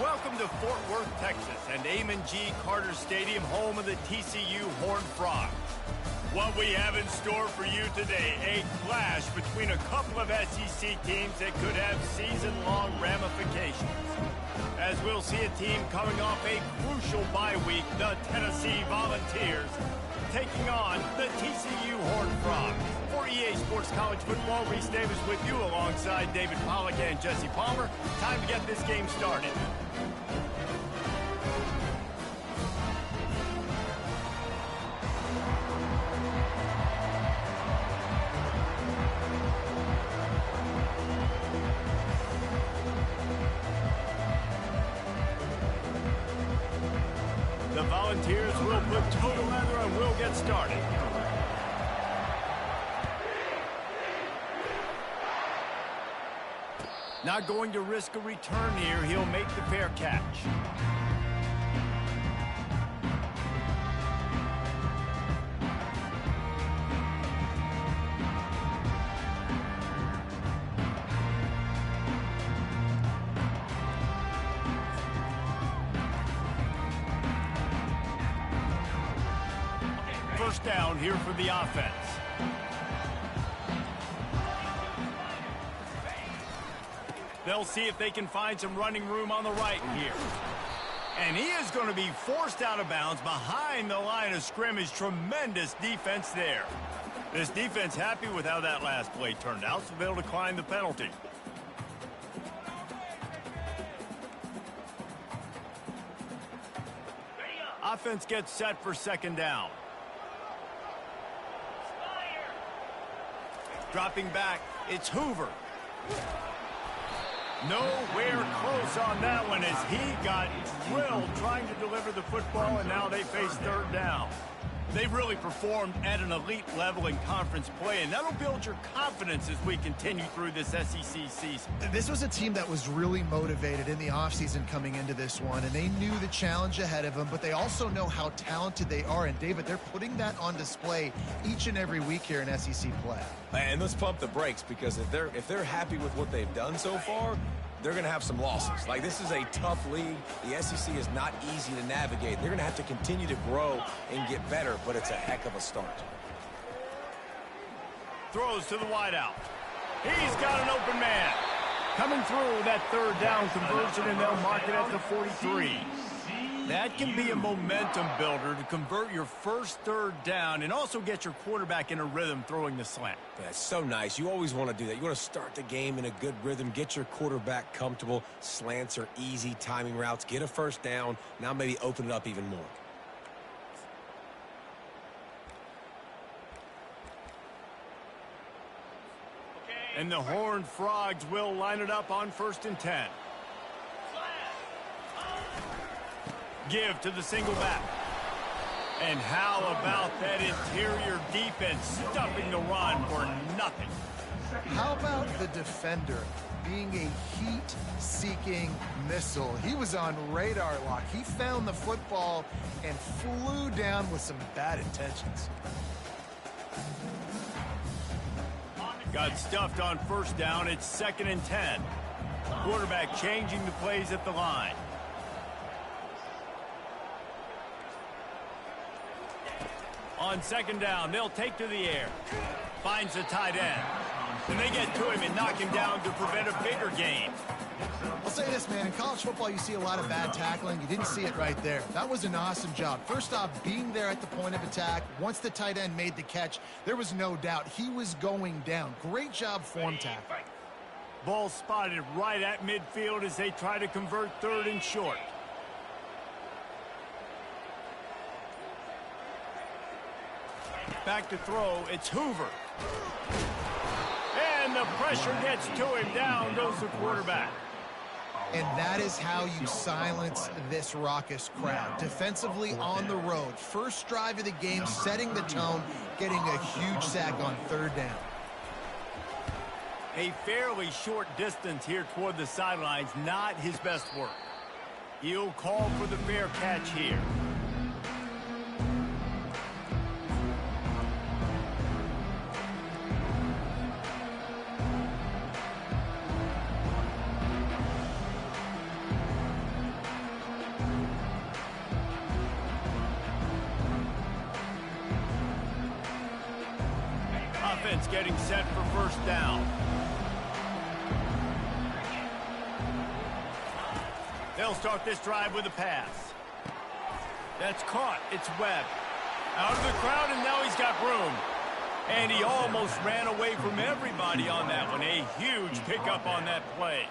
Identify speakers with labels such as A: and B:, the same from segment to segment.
A: Welcome to Fort Worth, Texas, and Amon G. Carter Stadium, home of the TCU Horned Frogs. What we have in store for you today, a clash between a couple of SEC teams that could have season-long ramifications. As we'll see a team coming off a crucial bye week, the Tennessee Volunteers, taking on the TCU Horned Frogs. For EA Sports College Football, Reese Davis with you alongside David Pollack and Jesse Palmer. Time to get this game started. The Volunteers will put total leather and we'll get started. Not going to risk a return here. He'll make the fair catch. First down here for the offense. They'll see if they can find some running room on the right here. And he is going to be forced out of bounds behind the line of scrimmage. Tremendous defense there. This defense happy with how that last play turned out, so they'll decline the penalty. Offense gets set for second down. Dropping back, it's Hoover. Nowhere close on that one as he got drilled trying to deliver the football, and now they face third down. They've really performed at an elite level in conference play, and that'll build your confidence as we continue through this SEC season.
B: This was a team that was really motivated in the offseason coming into this one, and they knew the challenge ahead of them, but they also know how talented they are. And, David, they're putting that on display each and every week here in SEC play.
C: And let's pump the brakes, because if they're happy with what they've done so far, they're going to have some losses. Like, this is a tough league. The SEC is not easy to navigate. They're going to have to continue to grow and get better, but it's a heck of a start.
A: Throws to the wideout. He's got an open man. Coming through that third down conversion, and they'll mark it at the 43. That can be a momentum builder to convert your first third down and also get your quarterback in a rhythm throwing the slant.
C: That's so nice. You always want to do that. You want to start the game in a good rhythm, get your quarterback comfortable. Slants are easy timing routes. Get a first down. Now maybe open it up even more.
A: And the Horned Frogs will line it up on 1st and 10. Give to the single back. And how about that interior defense stuffing the run for nothing?
B: How about the defender being a heat-seeking missile? He was on radar lock. He found the football and flew down with some bad intentions.
A: Got stuffed on first down. It's 2nd and 10. Quarterback changing the plays at the line. On 2nd down, they'll take to the air. Finds the tight end. And they get to him and knock him down to prevent a bigger gain.
B: I'll say this, man. In college football, you see a lot of bad tackling. You didn't see it right there. That was an awesome job. First off, being there at the point of attack. Once the tight end made the catch, there was no doubt he was going down. Great job form tackling.
A: Ball spotted right at midfield as they try to convert 3rd and short. Back to throw, it's Hoover. And the pressure gets to him. Down goes the quarterback.
B: And that is how you silence this raucous crowd. Defensively on the road. First drive of the game, setting the tone, getting a huge sack on 3rd down.
A: A fairly short distance here toward the sidelines, not his best work. He'll call for the fair catch here. offense getting set for first down. They'll start this drive with a pass. That's caught. It's Webb. Out of the crowd, and now he's got room. And he almost ran away from everybody on that one. A huge pickup on that play.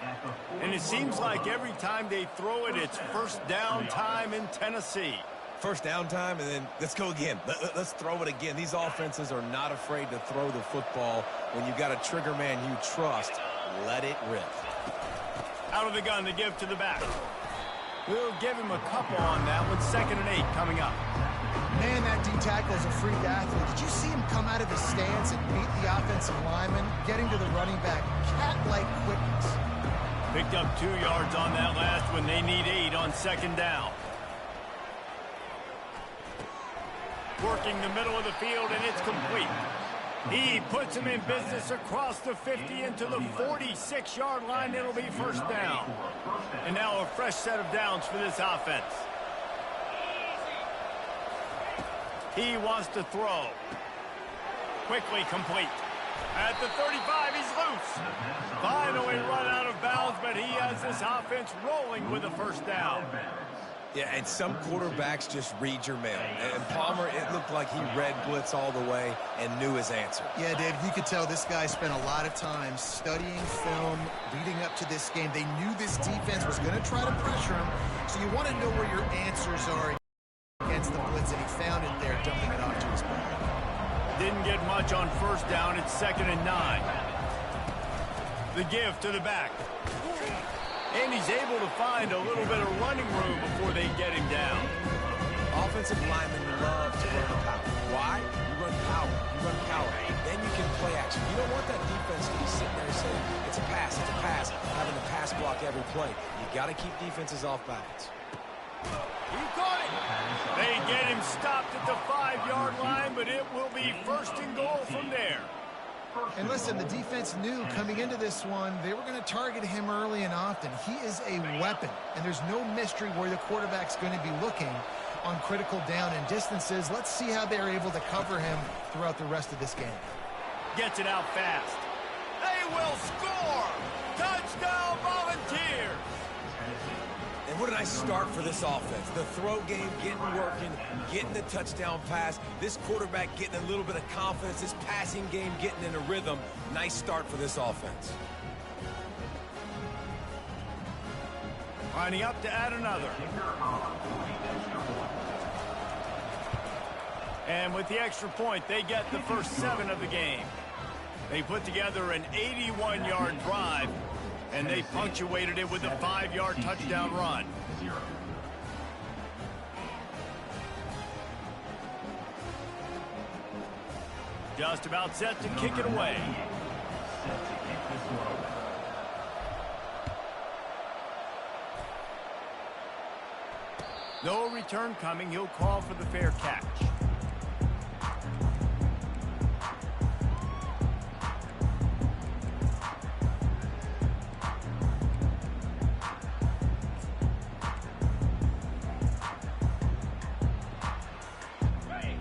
A: And it seems like every time they throw it, it's first down time in Tennessee.
C: First down time, and then let's go again. Let's throw it again. These offenses are not afraid to throw the football. When you've got a trigger man you trust, let it rip.
A: Out of the gun to give to the back. We'll give him a couple on that one. 2nd and 8 coming up.
B: Man, that D-tackle is a freak athlete. Did you see him come out of his stance and beat the offensive lineman, getting to the running back? Cat-like quickness.
A: Picked up 2 yards on that last one. They need 8 on 2nd down. Working the middle of the field, and it's complete. He puts him in business across the 50 into the 46-yard line. It'll be first down. And now a fresh set of downs for this offense. He wants to throw. Quickly complete. At the 35, he's loose. Finally run out of bounds, but he has this offense rolling with a first down.
C: Yeah, and some quarterbacks just read your mail. And Palmer, it looked like he read blitz all the way and knew his answer.
B: Yeah, Dave, you could tell this guy spent a lot of time studying film leading up to this game. They knew this defense was going to try to pressure him, so you want to know where your answers are against the blitz, and he found it there, dumping it off to his back.
A: Didn't get much on first down. It's 2nd and 9. The give to the back. And he's able to find a little bit of running room before they get him down.
C: Offensive linemen love to run power. Why? You run power. You run power. Then you can play action. You don't want that defense to be sitting there saying, it's a pass, having to pass block every play. You got to keep defenses off balance.
A: He caught it. They get him stopped at the 5-yard line, but it will be 1st and goal from there.
B: And listen, the defense knew coming into this one, they were going to target him early and often. He is a weapon, and there's no mystery where the quarterback's going to be looking on critical down and distances. Let's see how they're able to cover him throughout the rest of this game.
A: Gets it out fast. They will score! Touchdown, Volunteers!
C: And what a nice start for this offense. The throw game getting working, getting the touchdown pass. This quarterback getting a little bit of confidence. This passing game getting in a rhythm. Nice start for this offense.
A: Lining up to add another. And with the extra point, they get the first 7 of the game. They put together an 81-yard drive, and they punctuated it with a 5-yard touchdown run. Just about set to kick it away. No return coming. He'll call for the fair catch.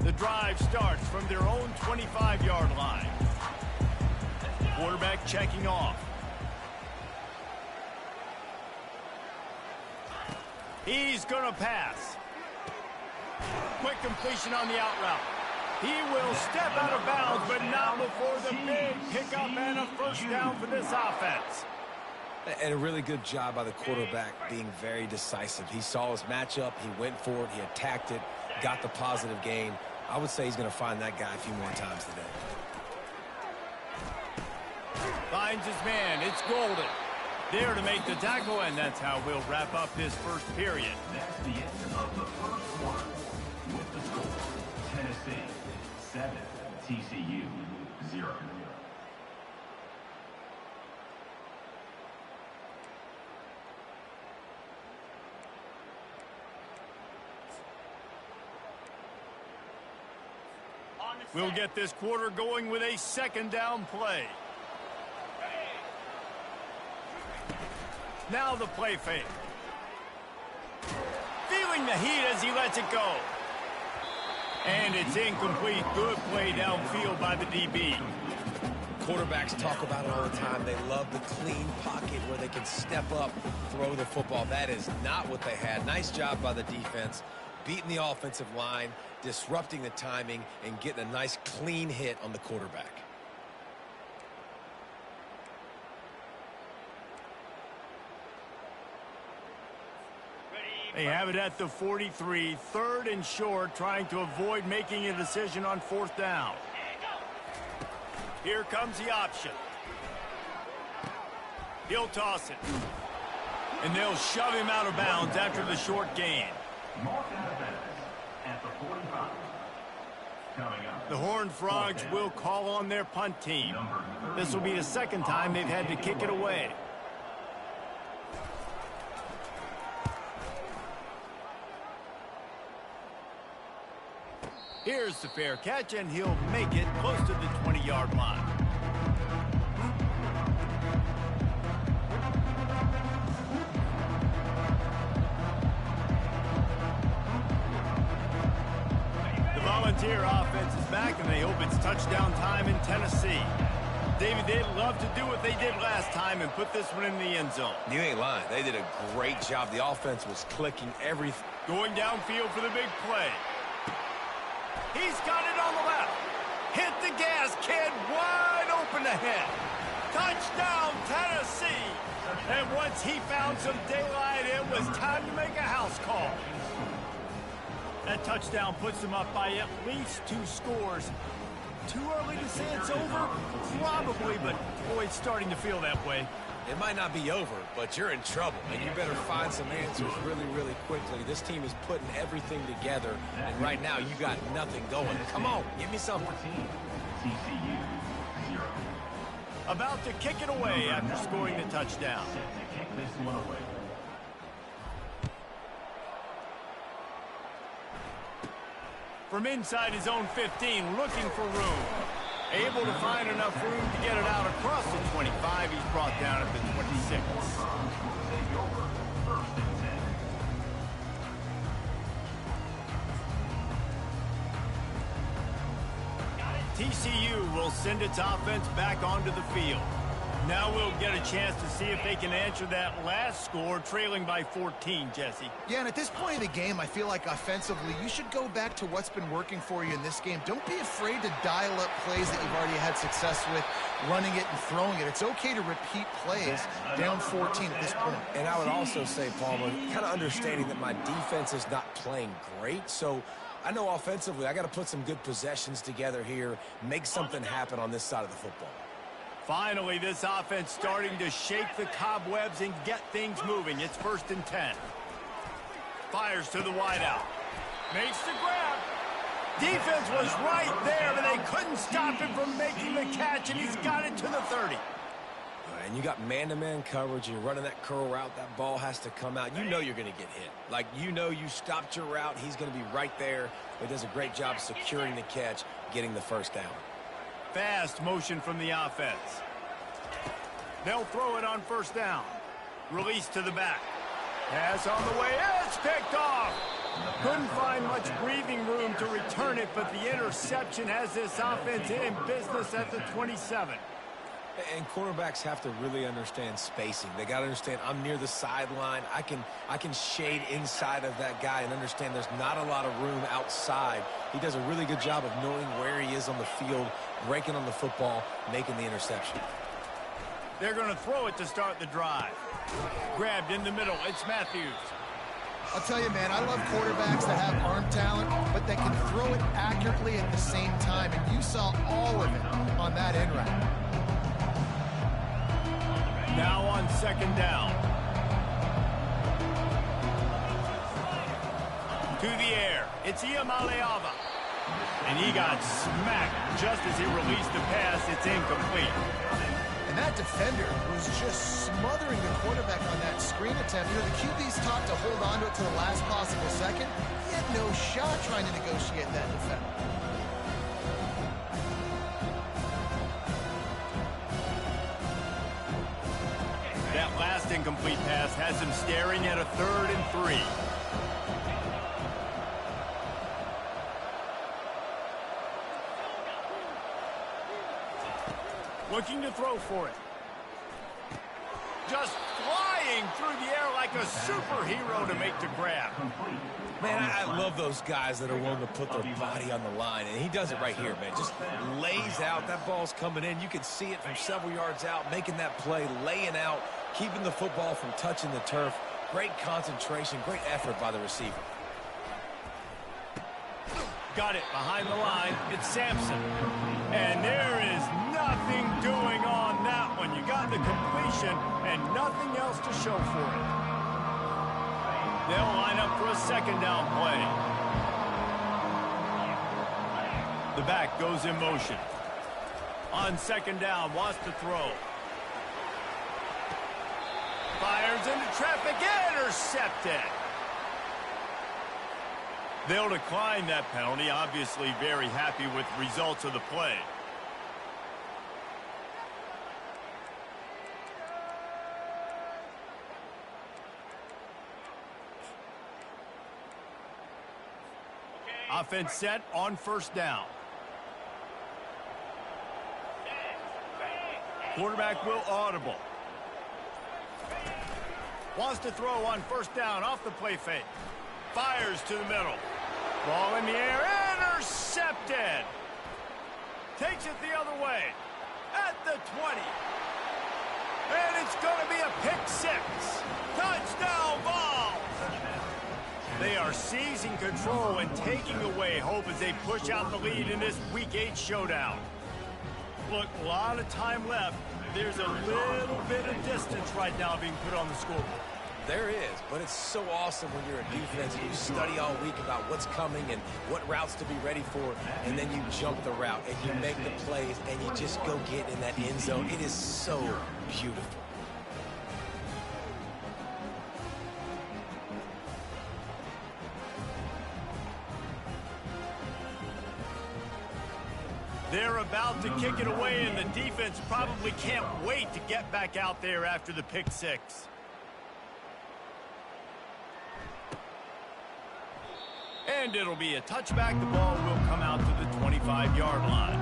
A: The drive starts from their own 25-yard line. Quarterback checking off. He's going to pass. Quick completion on the out route. He will step out of bounds, but not before the big pickup and a first down for this offense.
C: And a really good job by the quarterback being very decisive. He saw his matchup. He went for it. He attacked it. Got the positive gain. I would say he's going to find that guy a few more times today.
A: Finds his man. It's Golden. There to make the tackle, and that's how we'll wrap up this first period.
D: That's the end of the first quarter. With the score, Tennessee 7, TCU 0.
A: We'll get this quarter going with a second down play. Now the play fake. Feeling the heat as he lets it go. And it's incomplete. Good play downfield by the DB.
C: Quarterbacks talk about it all the time. They love the clean pocket where they can step up, throw the football. That is not what they had. Nice job by the defense, beating the offensive line, disrupting the timing, and getting a nice clean hit on the quarterback.
A: They have it at the 43, 3rd and short, trying to avoid making a decision on 4th down. Here comes the option. He'll toss it. And they'll shove him out of bounds after the short gain.
D: Marked out of bounds at the 45. Coming up.
A: The Horned Frogs will call on their punt team. This will be the 2nd time they've had to kick it away. Here's the fair catch, and he'll make it close to the 20-yard line. The Volunteer offense is back, and they hope it's touchdown time in Tennessee. David, they'd love to do what they did last time and put this one in the end zone.
C: You ain't lying. They did a great job. The offense was clicking everything.
A: Going downfield for the big play. He's got it on the left. Hit the gas, kid. Wide open ahead. Touchdown, Tennessee. And once he found some daylight, it was time to make a house call. That touchdown puts them up by at least 2 scores. Too early to say it's over? Probably, but boy, it's starting to feel that way.
C: It might not be over, but you're in trouble, and you better find some answers really, really quickly. This team is putting everything together, and right now you got nothing going. Come on, give me something.
D: TCU 0.
A: About to kick it away after scoring the touchdown.
D: Set to kick this one away.
A: From inside his own 15, looking for room. Able to find enough room to get it out across the 25. He's brought down at the 26. TCU will send its offense back onto the field. Now we'll get a chance to see if they can answer that last score, trailing by 14, Jesse.
B: Yeah, and at this point of the game, I feel like offensively, you should go back to what's been working for you in this game. Don't be afraid to dial up plays that you've already had success with, running it and throwing it. It's okay to repeat plays down 14 at this point.
C: And I would also say, Palmer, kind of understanding that my defense is not playing great, so I know offensively I got to put some good possessions together here, make something happen on this side of the football.
A: Finally, this offense starting to shake the cobwebs and get things moving. It's 1st and 10. Fires to the wideout. Makes the grab. Defense was right there, but they couldn't stop him from making the catch, and he's got it to the 30.
C: And you got man-to-man coverage, and you're running that curl route. That ball has to come out. You know you're going to get hit. Like, you know you stopped your route. He's going to be right there. He does a great job securing the catch, getting the 1st down.
A: Fast motion from the offense. They'll throw it on 1st down. Release to the back. Pass on the way. It's picked off. Couldn't find much breathing room to return it, but the interception has this offense in business at the 27.
C: And quarterbacks have to really understand spacing. They got to understand I'm near the sideline. I can shade inside of that guy and understand there's not a lot of room outside. He does a really good job of knowing where he is on the field, breaking on the football, making the interception.
A: They're going to throw it to start the drive. Grabbed in the middle. It's Matthews.
B: I'll tell you, man, I love quarterbacks that have arm talent, but that can throw it accurately at the same time. And you saw all of it on that in route.
A: Now on 2nd down. To the air. It's Iamaleava. And he got smacked just as he released the pass. It's incomplete.
B: And that defender was just smothering the quarterback on that screen attempt. You know, the QB's taught to hold on to it to the last possible second. He had no shot trying to negotiate that defender.
A: That last incomplete pass has him staring at a 3rd and 3. Looking to throw for it. Just flying through the air like a superhero to make the grab.
C: Man, I love those guys that are willing to put their body on the line, and he does it right here, man. Just lays out. That ball's coming in. You can see it from several yards out, making that play, laying out, keeping the football from touching the turf. Great concentration, great effort by the receiver.
A: Got it behind the line. It's Sampson. And there is nothing doing on that one. You got the completion and nothing else to show for it. They'll line up for a second down play. The back goes in motion. On second down, wants to throw. Fires into traffic, intercepted. They'll decline that penalty. Obviously very happy with the results of the play. Offense set on first down. Quarterback will audible. Wants to throw on first down off the play fake. Fires to the middle. Ball in the air. Intercepted. Takes it the other way. At the 20. And it's going to be a pick six. Touchdown ball. They are seizing control and taking away hope as they push out the lead in this Week 8 showdown. Look, a lot of time left. There's a little bit of distance right now being put on the scoreboard.
C: There is, but it's so awesome when you're a defense and you study all week about what's coming and what routes to be ready for, and then you jump the route and you make the plays and you just go get in that end zone. It is so beautiful.
A: They're about to kick it away, and the defense probably can't wait to get back out there after the pick six. And it'll be a touchback. The ball will come out to the 25-yard line.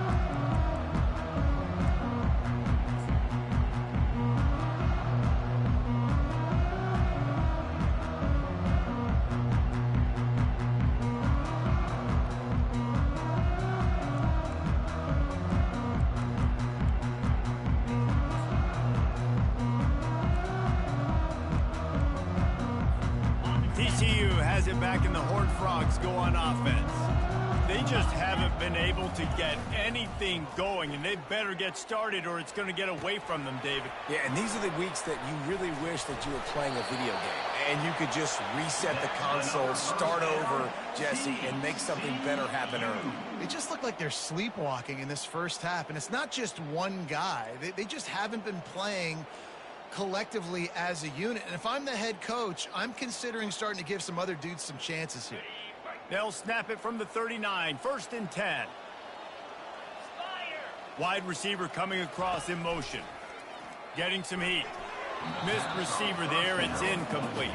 A: TCU has it back in the Horned Frogs go on offense. They just haven't been able to get anything going, and they better get started or it's going to get away from them, David.
C: Yeah, and these are the weeks that you really wish that you were playing a video game and you could just reset the console, start over, Jesse, and make something better happen early.
B: They just look like they're sleepwalking in this first half, and it's not just one guy. They just haven't been playing collectively as a unit. And if I'm the head coach, I'm considering starting to give some other dudes some chances here.
A: They'll snap it from the 39, 1st and 10. Wide receiver coming across in motion. Getting some heat. Missed receiver there, it's incomplete.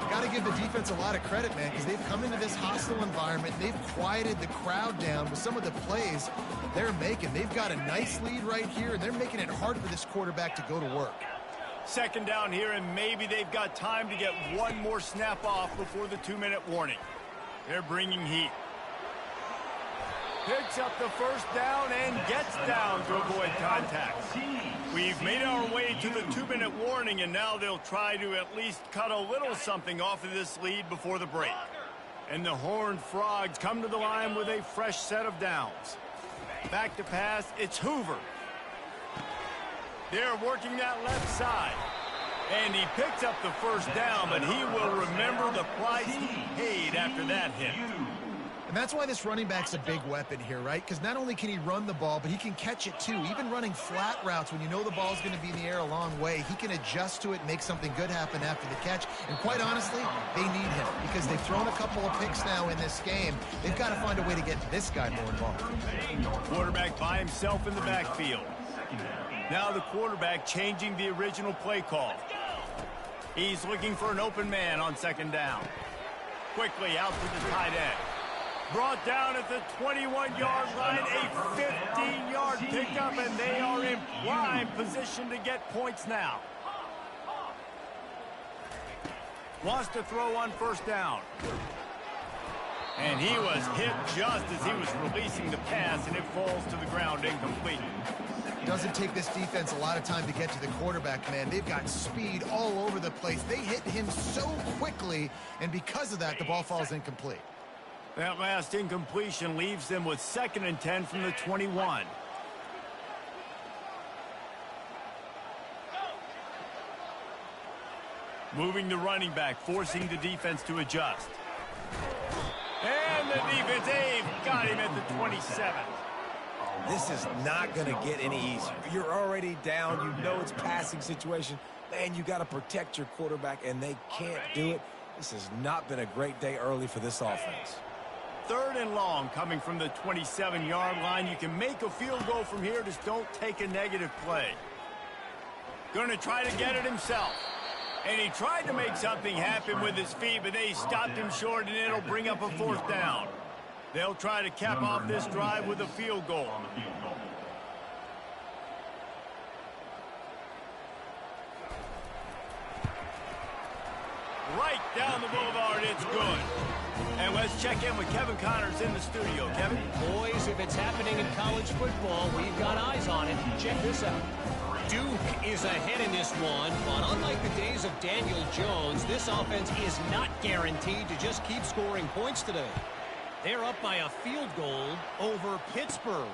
B: Got to give the defense a lot of credit, man, because they've come into this hostile environment. They've quieted the crowd down with some of the plays they're making. They've got a nice lead right here, and they're making it hard for this quarterback to go to work.
A: Second down here, and maybe they've got time to get one more snap off before the 2-minute warning. They're bringing heat. Picks up the first down and gets down to avoid contact. We've made our way to the 2-minute warning, and now they'll try to at least cut a little something off of this lead before the break. And the Horned Frogs come to the line with a fresh set of downs. Back to pass, it's Hoover. They're working that left side. And he picks up the first down, but he will remember the price he paid after that hit.
B: And that's why this running back's a big weapon here, right? Because not only can he run the ball, but he can catch it too. Even running flat routes when you know the ball's going to be in the air a long way, he can adjust to it and make something good happen after the catch. And quite honestly, they need him because they've thrown a couple of picks now in this game. They've got to find a way to get this guy more involved.
A: Quarterback by himself in the backfield. Now the quarterback changing the original play call. He's looking for an open man on second down. Quickly out to the tight end. Brought down at the 21-yard line, a 15-yard pickup, and they are in prime position to get points now. Wants to throw on first down. And he was hit just as he was releasing the pass, and it falls to the ground incomplete.
B: Doesn't take this defense a lot of time to get to the quarterback, man. They've got speed all over the place. They hit him so quickly, and because of that, the ball falls incomplete.
A: That last incompletion leaves them with 2nd and 10 from the 21. Moving the running back, forcing the defense to adjust. And the defense, they've got him at the 27.
C: This is not going to get any easier. You're already down. You know it's passing situation. Man, you got to protect your quarterback, and they can't do it. This has not been a great day early for this offense.
A: 3rd and long coming from the 27-yard line. You can make a field goal from here. Just don't take a negative play. Going to try to get it himself. And he tried to make something happen with his feet, but they stopped him short, and it'll bring up a 4th down. They'll try to cap off this drive with a field goal. Right down the boulevard, it's good. And let's check in with Kevin Connors in the studio. Kevin?
E: Boys, if it's happening in college football, we've got eyes on it. Check this out. Duke is ahead in this one, but unlike the days of Daniel Jones, this offense is not guaranteed to just keep scoring points today. They're up by a field goal over Pittsburgh.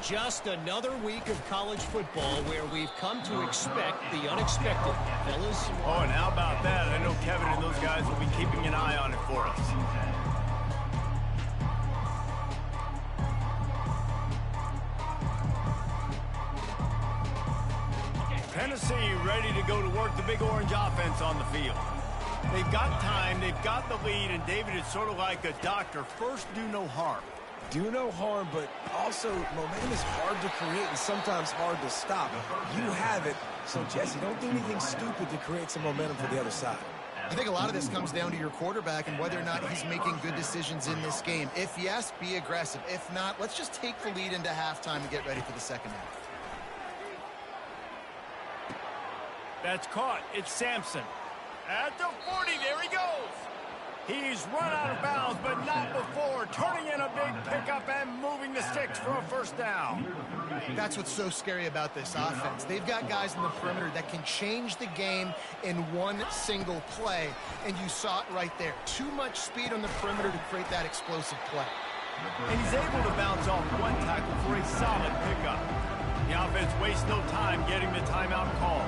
E: Just another week of college football where we've come to expect the unexpected, fellas.
A: Oh, and how about that? I know Kevin and those guys will be keeping an eye on it for us. Tennessee ready to go to work the Big Orange offense on the field. They've got time, they've got the lead, and David, it's sort of like a doctor. First, do no harm.
C: Do no harm, but also momentum is hard to create and sometimes hard to stop. You have it, so Jesse, don't do anything stupid to create some momentum for the other side.
B: I think a lot of this comes down to your quarterback and whether or not he's making good decisions in this game. If yes, be aggressive. If not, let's just take the lead into halftime and get ready for the second half.
A: That's caught. It's Sampson. At the 40, there he goes. He's run out of bounds, but not before. Turning in a big pickup and moving the sticks for a first down.
B: That's what's so scary about this offense. They've got guys in the perimeter that can change the game in one single play, and you saw it right there. Too much speed on the perimeter to create that explosive play.
A: And he's able to bounce off one tackle for a solid pickup. The offense wastes no time getting the timeout call.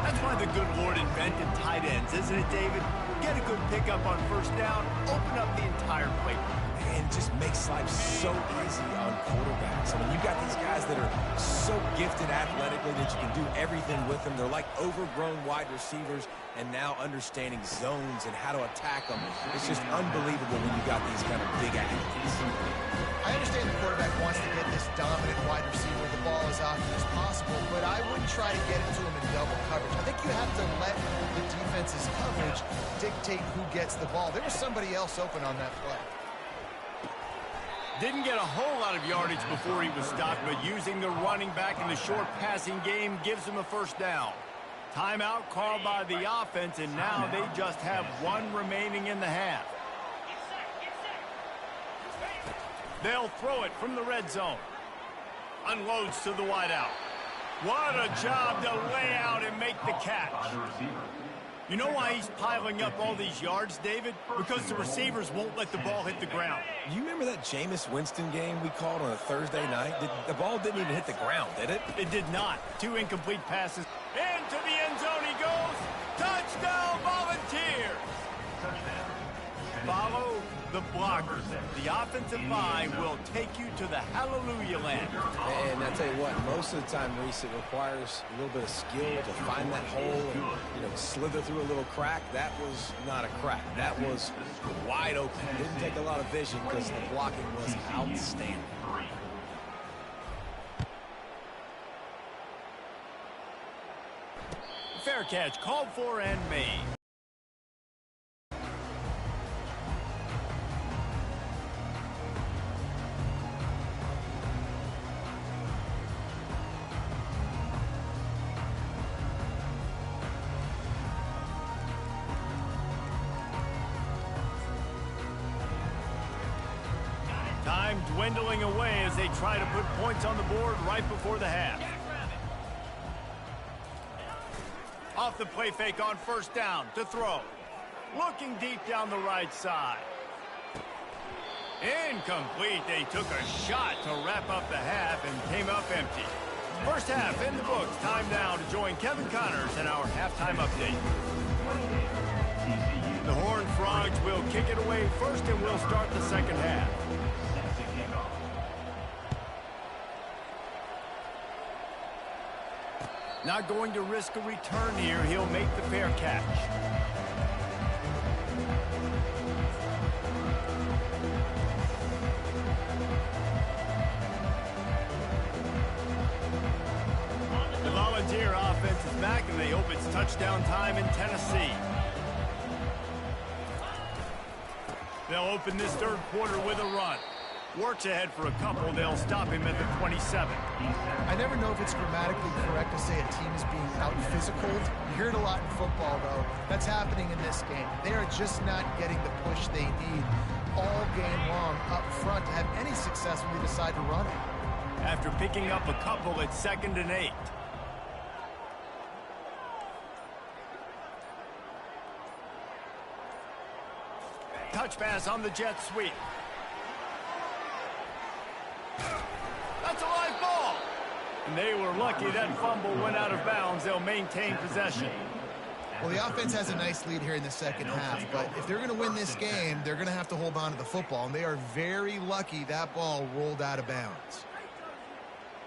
A: That's why the good Lord invented tight ends, isn't it, David? Get a good pickup on first down, open up the entire plate.
C: And just makes life so easy on quarterbacks. I mean, you got these guys that are so gifted athletically that you can do everything with them. They're like overgrown wide receivers, and now understanding zones and how to attack them. It's just unbelievable when you got these kind of big athletes.
B: I understand the quarterback wants to get this dominant wide receiver the ball as often as possible, but I wouldn't try to get it to him in double coverage. I think you have to let the defense's coverage dictate who gets the ball. There was somebody else open on that play.
A: Didn't get a whole lot of yardage before he was stopped, but using the running back in the short passing game gives him a first down. Timeout called by the offense, and now they just have one remaining in the half. They'll throw it from the red zone. Unloads to the wideout. What a job to lay out and make the catch. You know why he's piling up all these yards, David? Because the receivers won't let the ball hit the ground.
C: You remember that Jameis Winston game we called on a Thursday night? The ball didn't even hit the ground, did it?
A: It did not. 2 incomplete passes. Into the end zone he goes. Touchdown, Volunteers. Follow the blockers. The offensive line will take you to the hallelujah land.
C: And I tell you what, most of the time, Reese, it requires a little bit of skill to find that hole and, slither through a little crack. That was not a crack. That was wide open. Didn't take a lot of vision because the blocking was outstanding.
A: Fair catch, called for and made. Time dwindling away as they try to put points on the board right before the half. Off the play fake on first down to throw. Looking deep down the right side. Incomplete. They took a shot to wrap up the half and came up empty. First half in the books. Time now to join Kevin Connors in our halftime update. The Horned Frogs will kick it away first and we'll start the second half. Not going to risk a return here. He'll make the fair catch. The Volunteer offense is back, and they hope it's touchdown time in Tennessee. They'll open this third quarter with a run. Works ahead for a couple. They'll stop him at the 27.
B: I never know if it's grammatically correct to say a team is being out-physical. You hear it a lot in football, though. That's happening in this game. They are just not getting the push they need all game long up front to have any success when they decide to run it.
A: After picking up a couple, it's 2nd and 8. Touch pass on the jet sweep. That's a live ball. And they were lucky that fumble went out of bounds. They'll maintain possession.
B: Well, the offense has a nice lead here in the second half, but if they're going to win this game, they're going to have to hold on to the football, and they are very lucky that ball rolled out of bounds.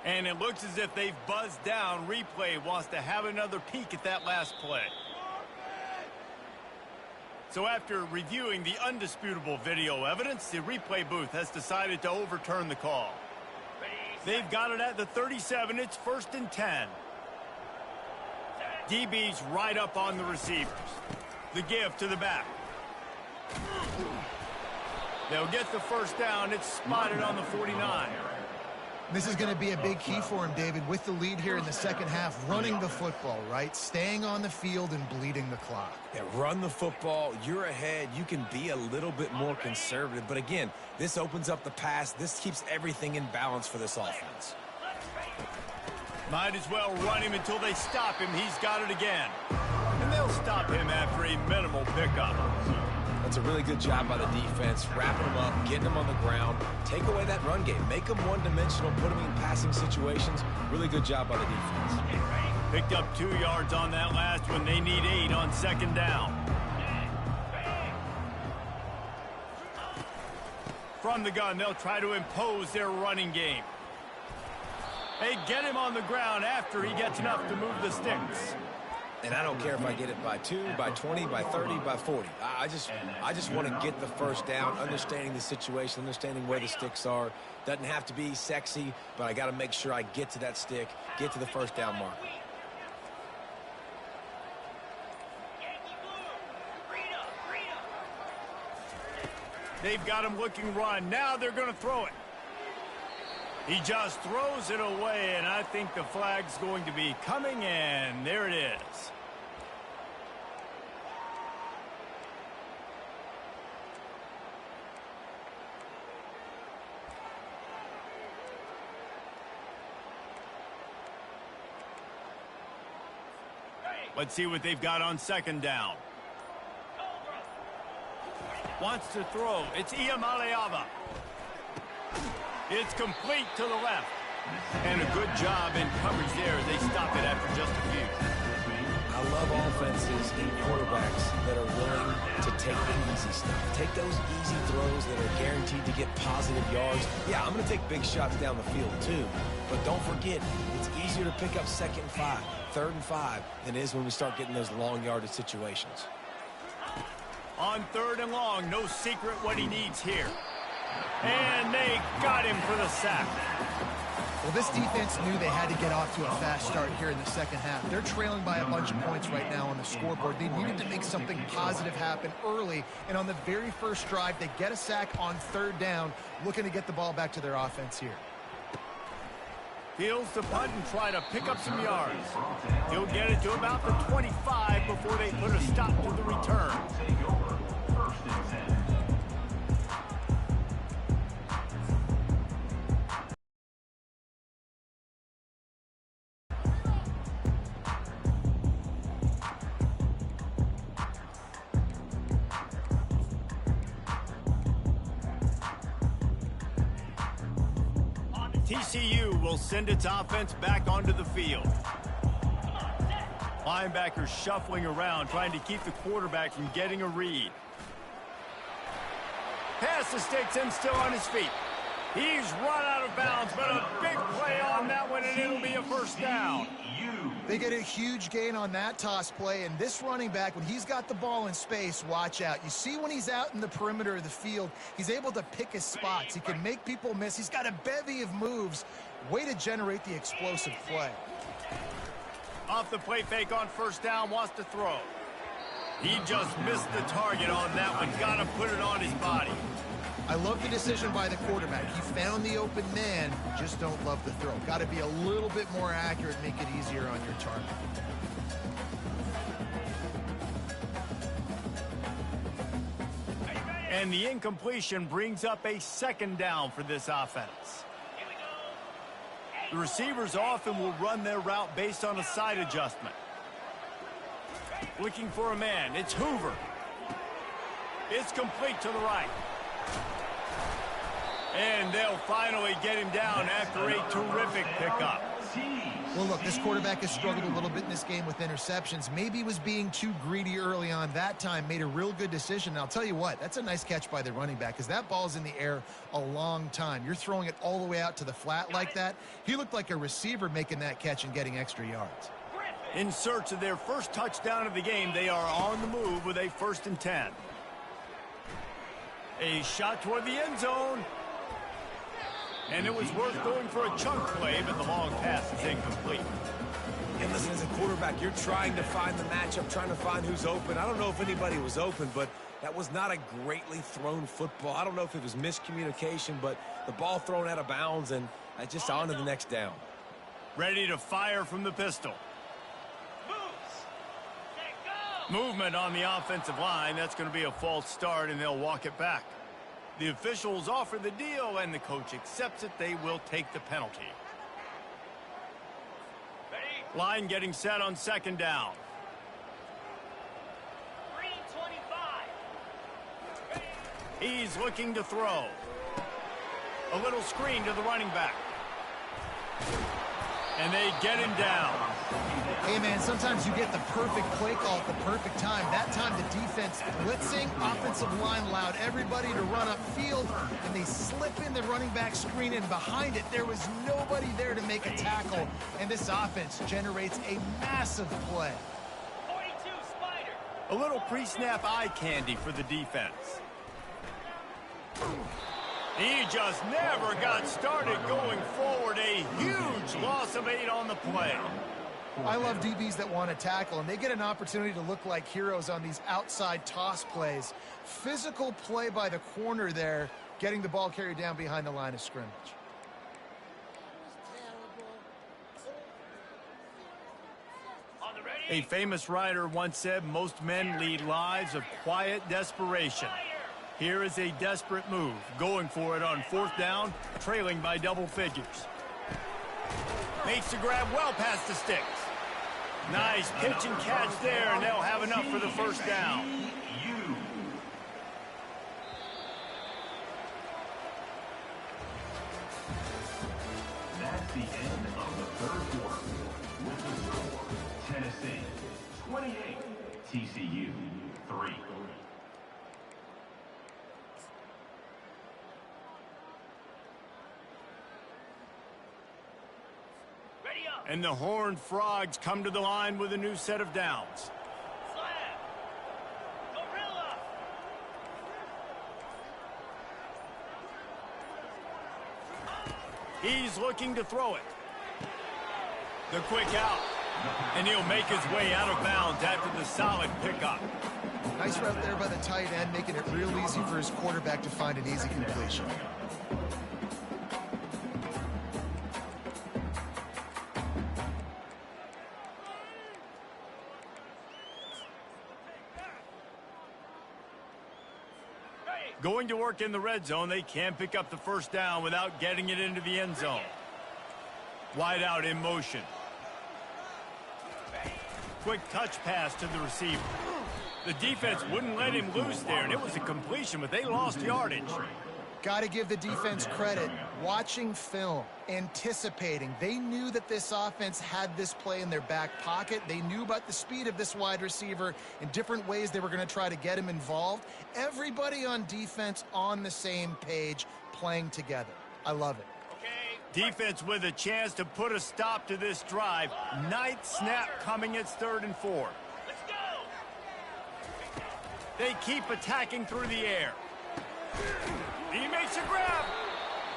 A: And it looks as if they've buzzed down. Replay wants to have another peek at that last play. So after reviewing the undisputable video evidence, the replay booth has decided to overturn the call. They've got it at the 37. It's 1st and 10. DB's right up on the receivers. The give to the back. They'll get the first down. It's spotted on the 49.
B: This is going to be a big key for him, David, with the lead here in the second half, running the football, right? Staying on the field and bleeding the clock.
C: Yeah, run the football. You're ahead. You can be a little bit more conservative. But again, this opens up the pass. This keeps everything in balance for this offense.
A: Might as well run him until they stop him. He's got it again. And they'll stop him after a minimal pickup.
C: That's a really good job by the defense, wrapping them up, getting them on the ground, take away that run game, make them one-dimensional, put them in passing situations. Really good job by the defense.
A: Picked up 2 yards on that last one. They need 8 on 2nd down. From the gun, they'll try to impose their running game. They get him on the ground after he gets enough to move the sticks.
C: And I don't care if I get it by 2, by 20, by 30, by 40. I just want to get the first down, understanding the situation, understanding where the sticks are. Doesn't have to be sexy, but I got to make sure I get to that stick, get to the first down mark.
A: They've got him looking run. Now they're going to throw it. He just throws it away, and I think the flag's going to be coming, and there it is. Let's see what they've got on 2nd down. Wants to throw. It's Iamaleava. It's complete to the left. And a good job in coverage there. They stop it after just a few.
C: I love offenses and quarterbacks that are willing to take the easy stuff. Take those easy throws that are guaranteed to get positive yards. Yeah, I'm going to take big shots down the field too. But don't forget, it's easier to pick up 2nd and 5, 3rd and 5 than it is when we start getting those long yardage situations.
A: On 3rd and long, no secret what he needs here. And they got him for the sack.
B: Well, this defense knew they had to get off to a fast start here in the second half. They're trailing by a bunch of points right now on the scoreboard. They needed to make something positive happen early, and on the very first drive, they get a sack on 3rd down, looking to get the ball back to their offense here.
A: Fields the punt and try to pick up some yards. He'll get it to about the 25 before they put a stop to the return. TCU will send its offense back onto the field. Linebackers shuffling around, trying to keep the quarterback from getting a read. Pass the sticks and still on his feet. He's run out of bounds, but a big play on that one, and it'll be a first down.
B: They get a huge gain on that toss play, and this running back, when he's got the ball in space, watch out. You see when he's out in the perimeter of the field, he's able to pick his spots. He can make people miss. He's got a bevy of moves. Way to generate the explosive play.
A: Off the play fake on first down, wants to throw. He just missed the target on that one. Got to put it on his body.
B: I love the decision by the quarterback. He found the open man, just don't love the throw. Got to be a little bit more accurate, make it easier on your target.
A: And the incompletion brings up a second down for this offense. The receivers often will run their route based on a side adjustment. Looking for a man, it's Hoover. It's complete to the right. And they'll finally get him down after a terrific pickup.
B: Well, look, this quarterback has struggled a little bit in this game with interceptions. Maybe he was being too greedy early on. That time made a real good decision. And I'll tell you what, that's a nice catch by the running back, because that ball's in the air a long time. You're throwing it all the way out to the flat like that. He looked like a receiver making that catch and getting extra yards.
A: In search of their first touchdown of the game, they are on the move with a 1st and 10. A shot toward the end zone. And it was worth going for a chunk play, but the long pass is incomplete.
C: And listen, as a quarterback, you're trying to find the matchup, trying to find who's open. I don't know if anybody was open, but that was not a greatly thrown football. I don't know if it was miscommunication, but the ball thrown out of bounds, and just on to the next down.
A: Ready to fire from the pistol. Movement on the offensive line. That's going to be a false start, and they'll walk it back. The officials offer the deal, and the coach accepts it. They will take the penalty. Line getting set on second down. He's looking to throw. A little screen to the running back. And they get him down.
B: Hey, man, sometimes you get the perfect play call at the perfect time. That time the defense blitzing, offensive line allowed everybody to run upfield, and they slip in the running back screen, and behind it there was nobody there to make a tackle, and this offense generates a massive play.
A: 42 Spider. A little pre-snap eye candy for the defense. He just never got started going forward. A huge loss of 8 on the play.
B: I love DBs that want to tackle, and they get an opportunity to look like heroes on these outside toss plays. Physical play by the corner there, getting the ball carried down behind the line of scrimmage.
A: A famous writer once said, most men lead lives of quiet desperation. Here is a desperate move, going for it on 4th down, trailing by double figures. Makes the grab well past the sticks. Nice pitch and catch there, and they'll have enough for the 1st down.
D: That's the end of the 3rd quarter. With the score, Tennessee 28, TCU 3.
A: And the Horned Frogs come to the line with a new set of downs. He's looking to throw it. The quick out. And he'll make his way out of bounds after the solid pickup.
B: Nice route there by the tight end, making it real easy for his quarterback to find an easy completion.
A: Going to work in the red zone, they can't pick up the 1st down without getting it into the end zone. Wide out in motion. Quick touch pass to the receiver. The defense wouldn't let him loose there, and it was a completion, but they lost yardage.
B: Got to give the defense credit. Watching film, anticipating. They knew that this offense had this play in their back pocket. They knew about the speed of this wide receiver and different ways they were going to try to get him involved. Everybody on defense on the same page, playing together. I love it.
A: Defense with a chance to put a stop to this drive. Ninth snap coming. It's 3rd and 4.
E: Let's go.
A: They keep attacking through the air. He makes a grab.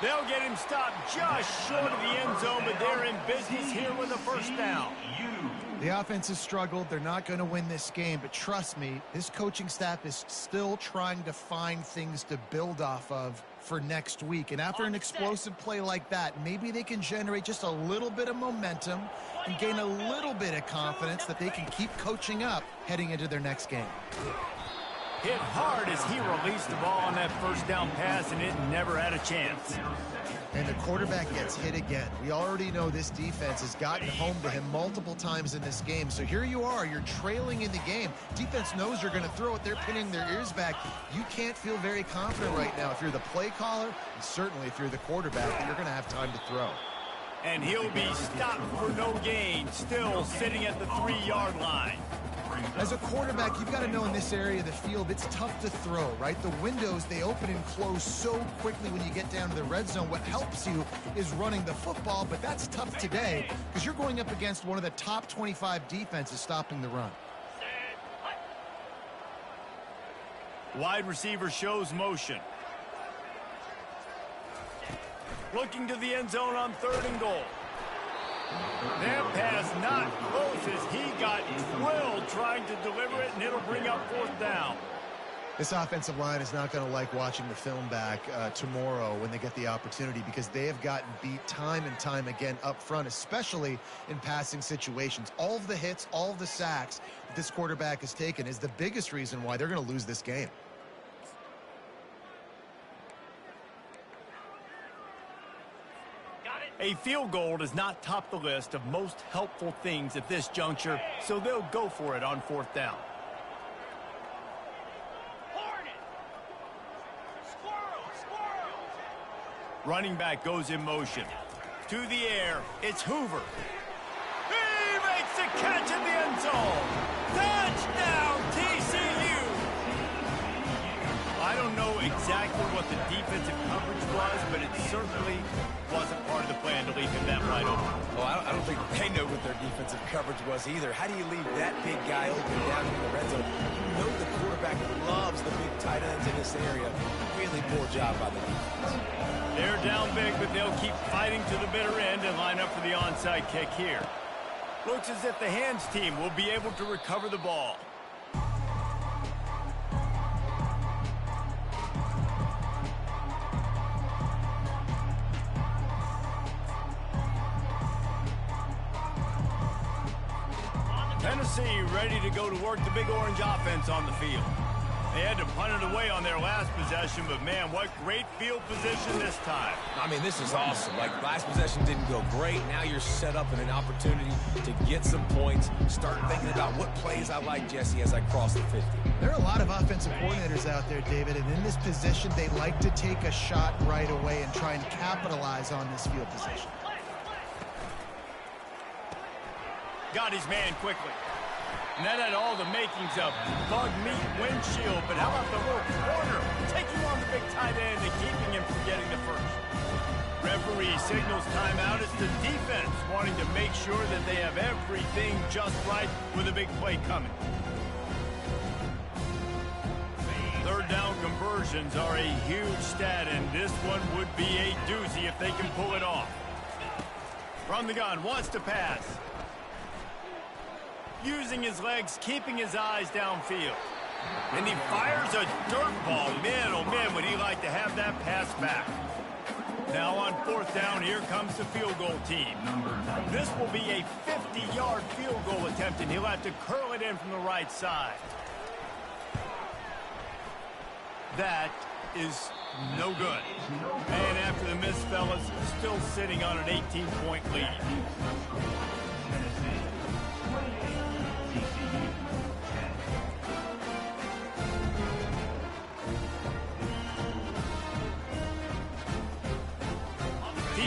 A: They'll get him stopped just short of the end zone, but they're in business here with a first down.
B: The offense has struggled. They're not going to win this game, but trust me, this coaching staff is still trying to find things to build off of for next week. And after an explosive play like that, maybe they can generate just a little bit of momentum and gain a little bit of confidence that they can keep coaching up heading into their next game.
A: Hit hard as he released the ball on that first down pass, and it never had a chance.
B: And the quarterback gets hit again. We already know this defense has gotten home to him multiple times in this game. So here you are, you're trailing in the game. Defense knows you're going to throw it. They're pinning their ears back. You can't feel very confident right now if you're the play caller, and certainly if you're the quarterback, that you're going to have time to throw.
A: And he'll be stopped for no gain, still sitting at the 3-yard line.
B: As a quarterback, you've got to know in this area of the field, it's tough to throw, right? The windows, they open and close so quickly when you get down to the red zone. What helps you is running the football, but that's tough today because you're going up against one of the top 25 defenses stopping the run.
A: Wide receiver shows motion. Looking to the end zone on 3rd and goal. That pass not close as he got drilled trying to deliver it, and it'll bring up 4th down.
B: This offensive line is not going to like watching the film back tomorrow when they get the opportunity because they have gotten beat time and time again up front, especially in passing situations. All of the hits, all of the sacks that this quarterback has taken is the biggest reason why they're going to lose this game.
A: A field goal does not top the list of most helpful things at this juncture, so they'll go for it on 4th down. Running back goes in motion. To the air, it's Hoover. He makes the catch in the end zone. Touchdown, TCU! I don't know exactly what the defensive coverage was, but it certainly wasn't part of the plan to leave him that wide open.
C: Well, I don't think they know what their defensive coverage was either. How do you leave that big guy open down in the red zone? You know the quarterback loves the big tight ends in this area. Really poor job by the defense.
A: They're down big, but they'll keep fighting to the bitter end and line up for the onside kick here. Looks as if the hands team will be able to recover the ball. Tennessee ready to go to work the Big Orange offense on the field. They had to punt it away on their last possession, but man, what great field position this time.
C: I mean, this is awesome. Like, last possession didn't go great. Now you're set up in an opportunity to get some points. Start thinking about what plays I like, Jesse, as I cross the 50.
B: There are a lot of offensive coordinators out there, David, and in this position, they like to take a shot right away and try and capitalize on this field position.
A: Got his man quickly. And that had all the makings of bug meat windshield, but how about the little corner taking on the big tight end and keeping him from getting the first? Referee signals timeout. It's the defense wanting to make sure that they have everything just right with a big play coming. 3rd down conversions are a huge stat, and this one would be a doozy if they can pull it off. From the gun, wants to pass. Using his legs, keeping his eyes downfield. And he fires a dirt ball. Man, oh man, would he like to have that pass back. Now on 4th down, here comes the field goal team. This will be a 50-yard field goal attempt, and he'll have to curl it in from the right side. That is no good. And after the miss, fellas, still sitting on an 18-point lead.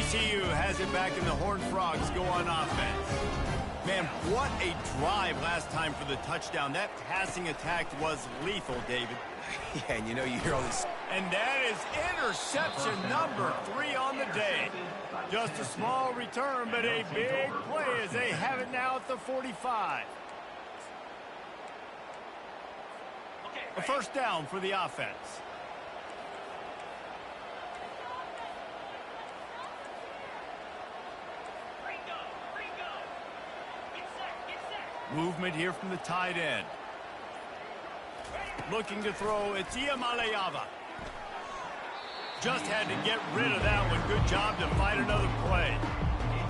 A: TCU has it back and the Horned Frogs go on offense. Man, what a drive last time for the touchdown. That passing attack was lethal, David.
C: Yeah, and you know, you hear all this.
A: And that is interception number 3 on the day. Just a small return, but a big play as they have it now at the 45. A first down for the offense. Movement here from the tight end. Looking to throw, it's Iamaleava. Just had to get rid of that one. Good job to find another play.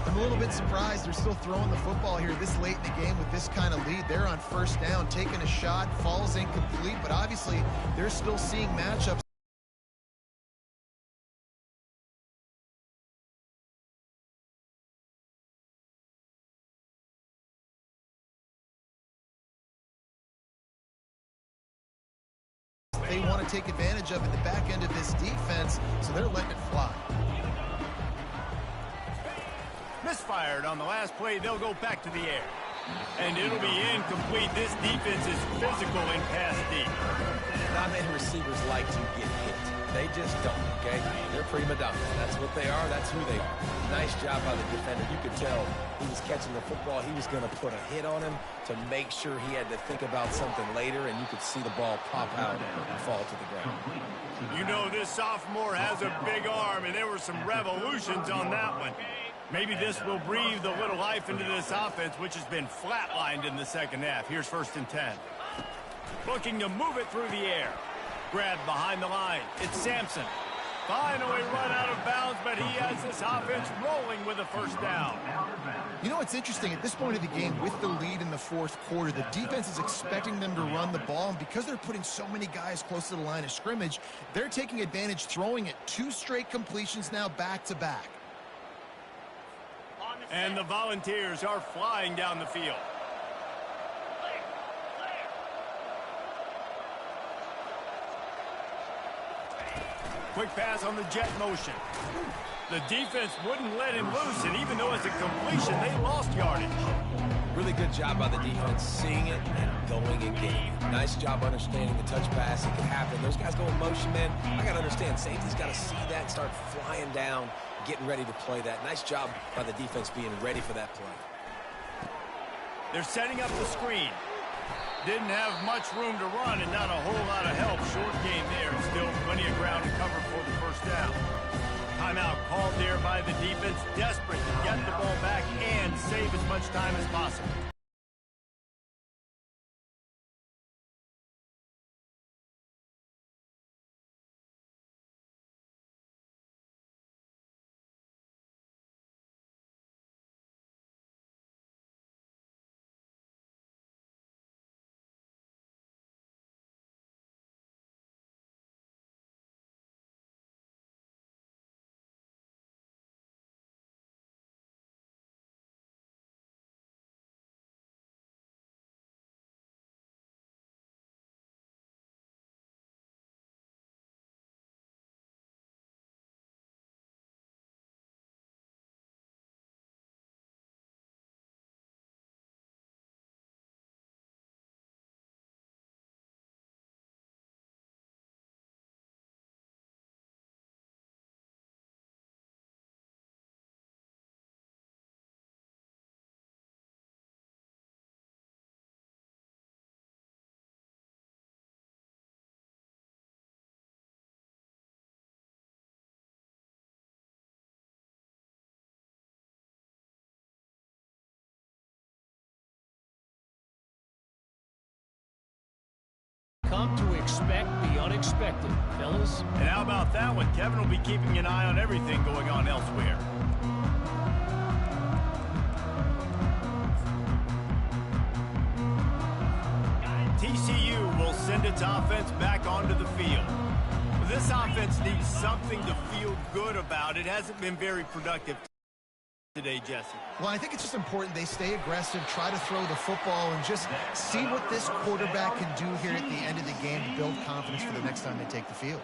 B: I'm a little bit surprised they're still throwing the football here this late in the game with this kind of lead. They're on first down, taking a shot, falls incomplete, but obviously they're still seeing matchups. They want to take advantage of in the back end of this defense, so they're letting it fly.
A: Misfired on the last play. They'll go back to the air. And it'll be incomplete. This defense is physical in pass deep.
C: Not many receivers like to get hit. They just don't, okay? They're prima donnas. That's what they are. That's who they are. Nice job by the defender. You could tell he was catching the football. He was going to put a hit on him to make sure he had to think about something later, and you could see the ball pop out and fall to the ground.
A: You know, this sophomore has a big arm, and there were some revolutions on that one. Maybe this will breathe a little life into this offense, which has been flatlined in the second half. Here's 1st and 10. Looking to move it through the air. Grabbed behind the line. It's Sampson. Finally run out of bounds, but he has this offense rolling with a first down.
B: You know, it's interesting. At this point of the game, with the lead in the 4th quarter, the defense is expecting them to run the ball, and because they're putting so many guys close to the line of scrimmage, they're taking advantage, throwing it 2 straight completions now back-to-back.
A: And the Volunteers are flying down the field. Quick pass on the jet motion. The defense wouldn't let him loose, and even though it's a completion, they lost yardage.
C: Really good job by the defense, seeing it and going and getting it. Nice job understanding the touch pass. It can happen. Those guys go in motion, man. I got to understand, safety's got to see that and start flying down, getting ready to play that. Nice job by the defense being ready for that play.
A: They're setting up the screen. Didn't have much room to run and not a whole lot of help. Short game there. Still plenty of ground to cover for the first down. Timeout called there by the defense. Desperate to get the ball back and save as much time as possible.
E: Come to expect the unexpected, fellas.
A: And how about that one? Kevin will be keeping an eye on everything going on elsewhere. TCU will send its offense back onto the field. This offense needs something to feel good about. It hasn't been very productive today, Jesse.
B: Well, I think it's just important they stay aggressive, try to throw the football, and just see what this quarterback can do here at the end of the game to build confidence for the next time they take the field.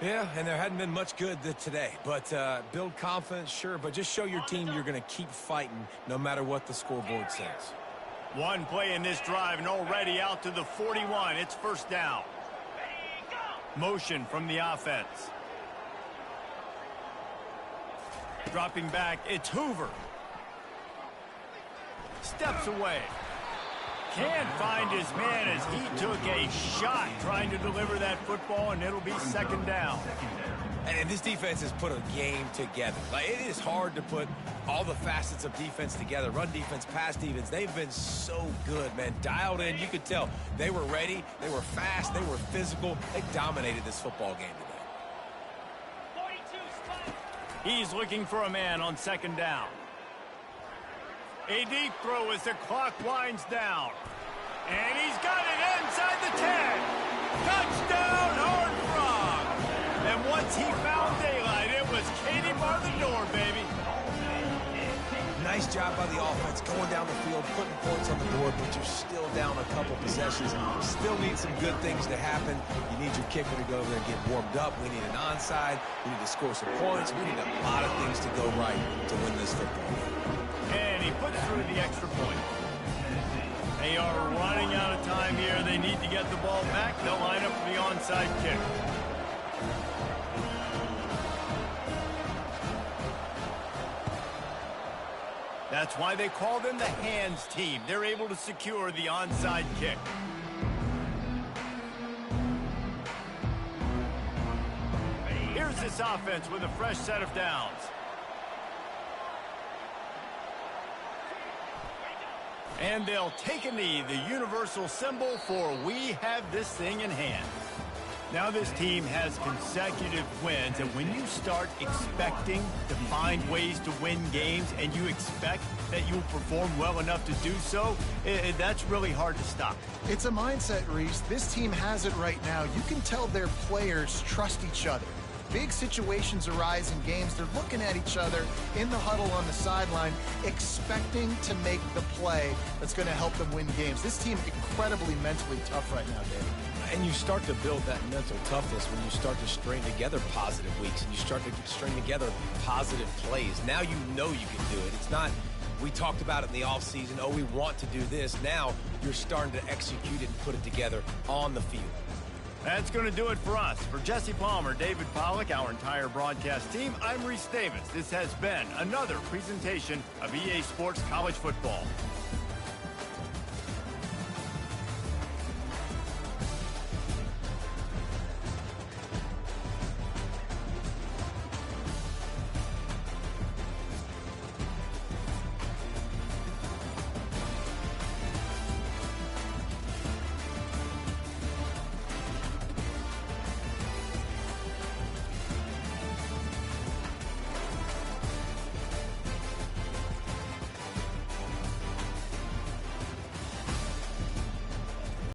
C: Yeah, and there hadn't been much good today. But build confidence, sure, but just show your team you're going to keep fighting no matter what the scoreboard says.
A: One play in this drive and already out to the 41. It's first down. Motion from the offense. Dropping back, it's Hoover. Steps away. Can't find his man as he took a shot trying to deliver that football, and it'll be second down.
C: And this defense has put a game together. Like, it is hard to put all the facets of defense together. Run defense, pass defense. They've been so good, man. Dialed in. You could tell they were ready. They were fast. They were physical. They dominated this football game today.
A: He's looking for a man on second down. A deep throw as the clock winds down. And he's got it inside the 10. Touchdown, Horned Frog. And once he found daylight, it was Katie bar the door, baby.
C: Nice job by the offense going down the field, putting points on the board, but you're still down a couple possessions. Still need some good things to happen. You need your kicker to go over there and get warmed up. We need an onside. We need to score some points. We need a lot of things to go right to win this football game.
A: And he puts through the extra point. They are running out of time here. They need to get the ball back. They'll line up for the onside kick. That's why they call them the hands team. They're able to secure the onside kick. Here's this offense with a fresh set of downs. And they'll take a knee, the universal symbol for we have this thing in hand. Now this team has consecutive wins, and when you start expecting to find ways to win games and you expect that you'll perform well enough to do so, that's really hard to stop.
B: It's a mindset, Reese. This team has it right now. You can tell their players trust each other. Big situations arise in games. They're looking at each other in the huddle on the sideline, expecting to make the play that's going to help them win games. This team incredibly mentally tough right now, Dave.
C: And you start to build that mental toughness when you start to string together positive weeks and you start to string together positive plays. Now you know you can do it. It's not, we talked about it in the offseason, oh, we want to do this. Now you're starting to execute it and put it together on the field.
A: That's going to do it for us. For Jesse Palmer, David Pollack, our entire broadcast team, I'm Reese Davis. This has been another presentation of EA Sports College Football.